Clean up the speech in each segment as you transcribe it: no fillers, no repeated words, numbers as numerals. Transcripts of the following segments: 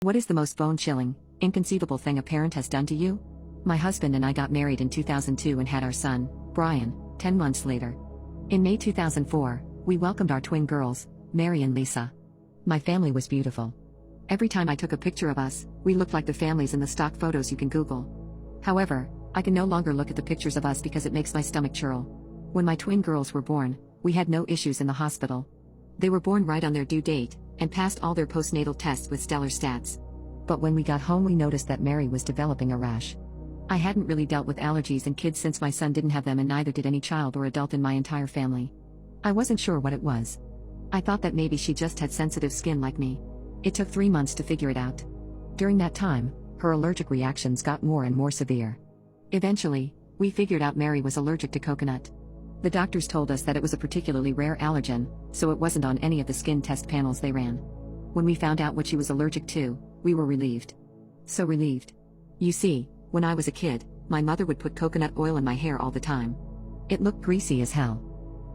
What is the most bone-chilling, inconceivable thing a parent has done to you? My husband and I got married in 2002 and had our son, Brian, 10 months later. In May 2004, we welcomed our twin girls, Mary and Lisa. My family was beautiful. Every time I took a picture of us, we looked like the families in the stock photos you can Google. However, I can no longer look at the pictures of us because it makes my stomach churl. When my twin girls were born, we had no issues in the hospital. They were born right on their due date, and passed all their postnatal tests with stellar stats. But when we got home we noticed that Mary was developing a rash. I hadn't really dealt with allergies in kids since my son didn't have them, and neither did any child or adult in my entire family. I wasn't sure what it was. I thought that maybe she just had sensitive skin like me. It took 3 months to figure it out. During that time, her allergic reactions got more and more severe. Eventually, we figured out Mary was allergic to coconut. The doctors told us that it was a particularly rare allergen, so it wasn't on any of the skin test panels they ran. When we found out what she was allergic to, we were relieved. So relieved. You see, when I was a kid, my mother would put coconut oil in my hair all the time. It looked greasy as hell.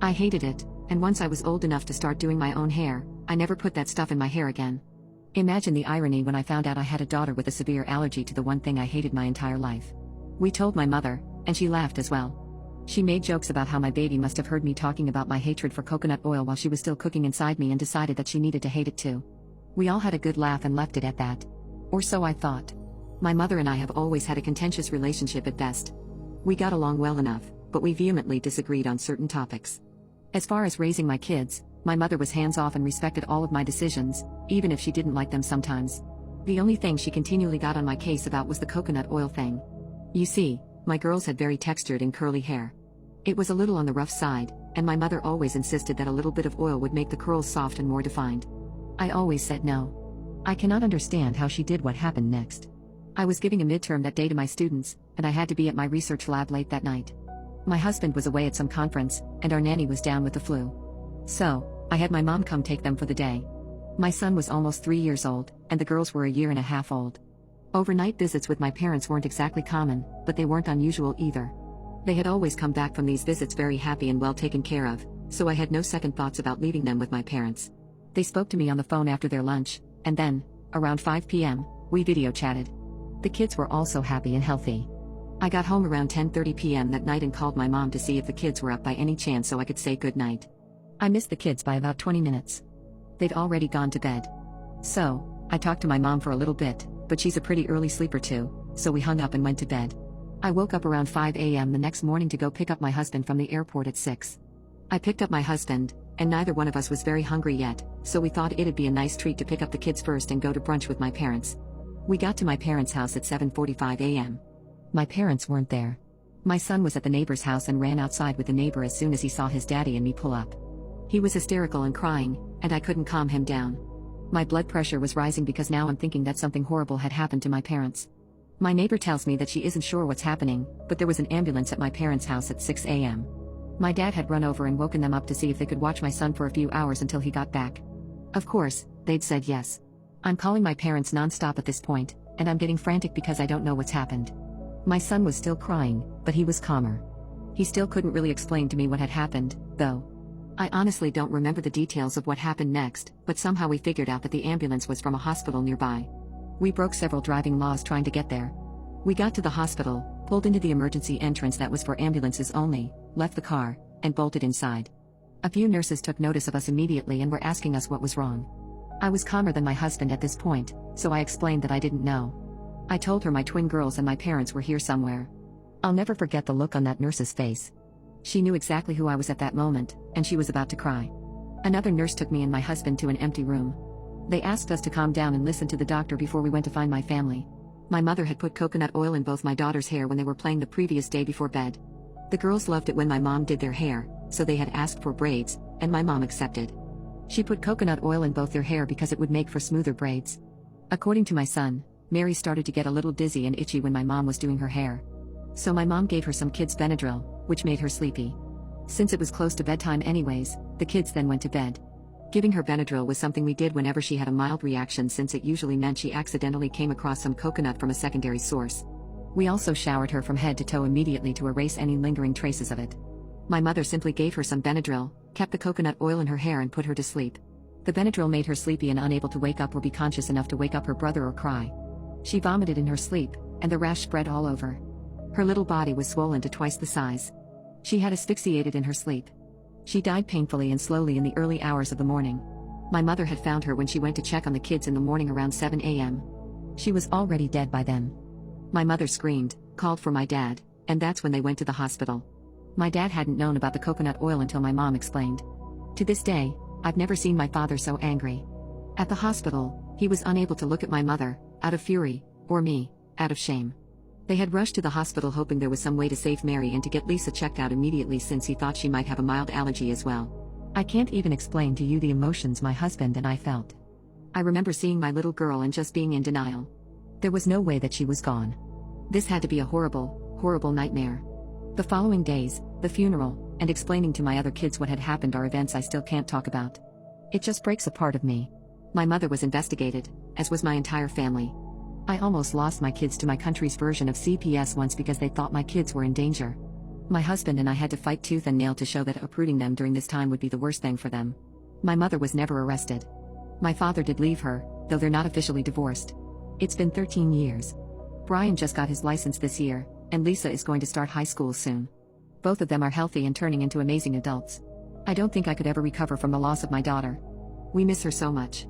I hated it, and once I was old enough to start doing my own hair, I never put that stuff in my hair again. Imagine the irony when I found out I had a daughter with a severe allergy to the one thing I hated my entire life. We told my mother, and she laughed as well. She made jokes about how my baby must have heard me talking about my hatred for coconut oil while she was still cooking inside me and decided that she needed to hate it too. We all had a good laugh and left it at that. Or so I thought. My mother and I have always had a contentious relationship at best. We got along well enough, but we vehemently disagreed on certain topics. As far as raising my kids, my mother was hands-off and respected all of my decisions, even if she didn't like them sometimes. The only thing she continually got on my case about was the coconut oil thing. You see, my girls had very textured and curly hair. It was a little on the rough side, and my mother always insisted that a little bit of oil would make the curls soft and more defined. I always said no. I cannot understand how she did what happened next. I was giving a midterm that day to my students, and I had to be at my research lab late that night. My husband was away at some conference, and our nanny was down with the flu. So, I had my mom come take them for the day. My son was almost 3 years old, and the girls were a year and a half old. Overnight visits with my parents weren't exactly common, but they weren't unusual either. They had always come back from these visits very happy and well taken care of, so I had no second thoughts about leaving them with my parents. They spoke to me on the phone after their lunch, and then, around 5 p.m., we video chatted. The kids were also happy and healthy. I got home around 10:30 p.m. that night and called my mom to see if the kids were up by any chance so I could say good night. I missed the kids by about 20 minutes. They'd already gone to bed. So, I talked to my mom for a little bit, but she's a pretty early sleeper too, so we hung up and went to bed. I woke up around 5 a.m. the next morning to go pick up my husband from the airport at 6. I picked up my husband, and neither one of us was very hungry yet, so we thought it'd be a nice treat to pick up the kids first and go to brunch with my parents. We got to my parents' house at 7:45 a.m. My parents weren't there. My son was at the neighbor's house and ran outside with the neighbor as soon as he saw his daddy and me pull up. He was hysterical and crying, and I couldn't calm him down. My blood pressure was rising because now I'm thinking that something horrible had happened to my parents. My neighbor tells me that she isn't sure what's happening, but there was an ambulance at my parents' house at 6 a.m. My dad had run over and woken them up to see if they could watch my son for a few hours until he got back. Of course, they'd said yes. I'm calling my parents non-stop at this point, and I'm getting frantic because I don't know what's happened. My son was still crying, but he was calmer. He still couldn't really explain to me what had happened, though. I honestly don't remember the details of what happened next, but somehow we figured out that the ambulance was from a hospital nearby. We broke several driving laws trying to get there. We got to the hospital, pulled into the emergency entrance that was for ambulances only, left the car, and bolted inside. A few nurses took notice of us immediately and were asking us what was wrong. I was calmer than my husband at this point, so I explained that I didn't know. I told her my twin girls and my parents were here somewhere. I'll never forget the look on that nurse's face. She knew exactly who I was at that moment, and she was about to cry. Another nurse took me and my husband to an empty room. They asked us to calm down and listen to the doctor before we went to find my family. My mother had put coconut oil in both my daughter's hair when they were playing the previous day before bed. The girls loved it when my mom did their hair, so they had asked for braids, and my mom accepted. She put coconut oil in both their hair because it would make for smoother braids. According to my son, Mary started to get a little dizzy and itchy when my mom was doing her hair. So my mom gave her some kids' Benadryl, which made her sleepy. Since it was close to bedtime anyways, the kids then went to bed. Giving her Benadryl was something we did whenever she had a mild reaction, since it usually meant she accidentally came across some coconut from a secondary source. We also showered her from head to toe immediately to erase any lingering traces of it. My mother simply gave her some Benadryl, kept the coconut oil in her hair and put her to sleep. The Benadryl made her sleepy and unable to wake up or be conscious enough to wake up her brother or cry. She vomited in her sleep, and the rash spread all over. Her little body was swollen to twice the size. She had asphyxiated in her sleep. She died painfully and slowly in the early hours of the morning. My mother had found her when she went to check on the kids in the morning around 7 a.m. She was already dead by then. My mother screamed, called for my dad, and that's when they went to the hospital. My dad hadn't known about the coconut oil until my mom explained. To this day, I've never seen my father so angry. At the hospital, he was unable to look at my mother, out of fury, or me, out of shame. They had rushed to the hospital hoping there was some way to save Mary and to get Lisa checked out immediately since he thought she might have a mild allergy as well. I can't even explain to you the emotions my husband and I felt. I remember seeing my little girl and just being in denial. There was no way that she was gone. This had to be a horrible, horrible nightmare. The following days, the funeral, and explaining to my other kids what had happened are events I still can't talk about. It just breaks a part of me. My mother was investigated, as was my entire family. I almost lost my kids to my country's version of CPS once because they thought my kids were in danger. My husband and I had to fight tooth and nail to show that uprooting them during this time would be the worst thing for them. My mother was never arrested. My father did leave her, though they're not officially divorced. It's been 13 years. Brian just got his license this year, and Lisa is going to start high school soon. Both of them are healthy and turning into amazing adults. I don't think I could ever recover from the loss of my daughter. We miss her so much.